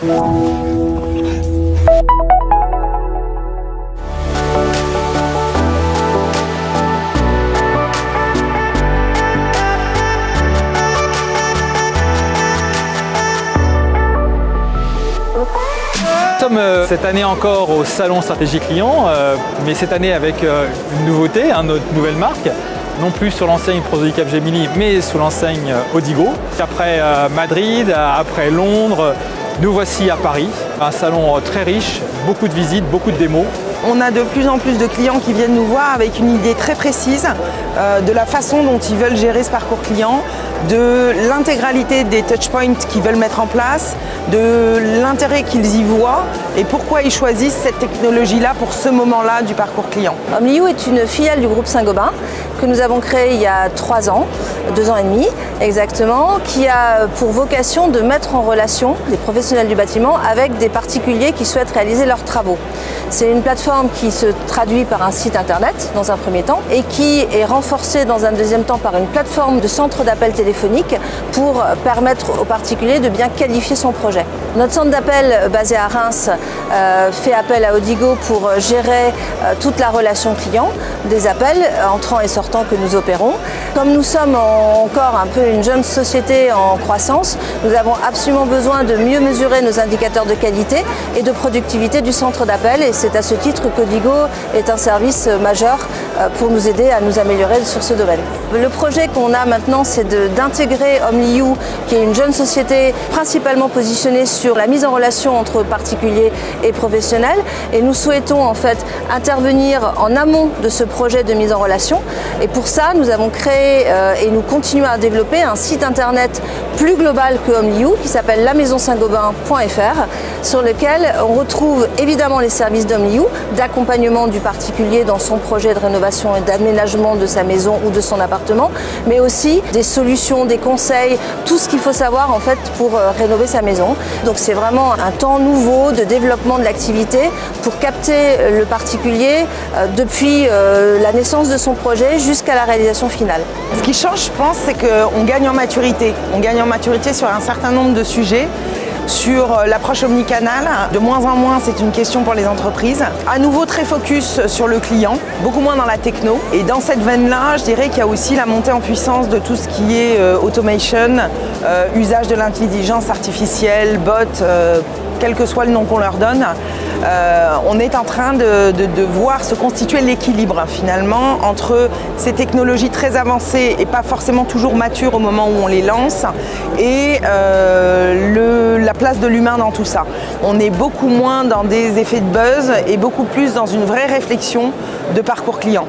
Nous sommes cette année encore au Salon Stratégie Client, mais cette année avec une nouveauté, une nouvelle marque, non plus sur l'enseigne Prosodie Capgemini, mais sous l'enseigne Odigo. Après Madrid, après Londres, nous voici à Paris, un salon très riche, beaucoup de visites, beaucoup de démos. On a de plus en plus de clients qui viennent nous voir avec une idée très précise de la façon dont ils veulent gérer ce parcours client, de l'intégralité des touchpoints qu'ils veulent mettre en place, de l'intérêt qu'ils y voient et pourquoi ils choisissent cette technologie-là pour ce moment-là du parcours client. Omlio est une filiale du groupe Saint-Gobain que nous avons créée il y a 3 ans, 2 ans et demi exactement, qui a pour vocation de mettre en relation les professionnels du bâtiment avec des particuliers qui souhaitent réaliser leurs travaux. C'est une plateforme qui se traduit par un site internet dans un premier temps et qui est renforcée dans un deuxième temps par une plateforme de centre d'appel téléphonique pour permettre aux particuliers de bien qualifier son projet. Notre centre d'appel basé à Reims fait appel à Odigo pour gérer toute la relation client, des appels entrants et sortants que nous opérons. Comme nous sommes encore un peu une jeune société en croissance, nous avons absolument besoin de mieux mesurer nos indicateurs de qualité et de productivité du centre d'appel et c'est à ce titre qu'Odigo est un service majeur pour nous aider à nous améliorer sur ce domaine. Le projet qu'on a maintenant, c'est d'intégrer Omlio, qui est une jeune société principalement positionnée sur la mise en relation entre particuliers et professionnels et nous souhaitons en fait intervenir en amont de ce projet de mise en relation et pour ça nous avons créé et nous continuons à développer un site internet plus global que Omlio qui s'appelle lamaisonsaintgobain.fr sur lequel on retrouve évidemment les services d'Omlio, d'accompagnement du particulier dans son projet de rénovation et d'aménagement de sa maison ou de son appartement, mais aussi des solutions, des conseils, tout ce qu'il faut savoir en fait pour rénover sa maison. Donc c'est vraiment un temps nouveau de développement de l'activité pour capter le particulier depuis la naissance de son projet jusqu'à la réalisation finale. Ce qui change, je pense, c'est qu'on gagne en maturité. On gagne en maturité sur un certain nombre de sujets. Sur l'approche omnicanale, de moins en moins c'est une question pour les entreprises. À nouveau très focus sur le client, beaucoup moins dans la techno. Et dans cette veine-là, je dirais qu'il y a aussi la montée en puissance de tout ce qui est automation, usage de l'intelligence artificielle, bot, quel que soit le nom qu'on leur donne. On est en train de voir se constituer l'équilibre finalement entre ces technologies très avancées et pas forcément toujours matures au moment où on les lance et la place de l'humain dans tout ça. On est beaucoup moins dans des effets de buzz et beaucoup plus dans une vraie réflexion de parcours client.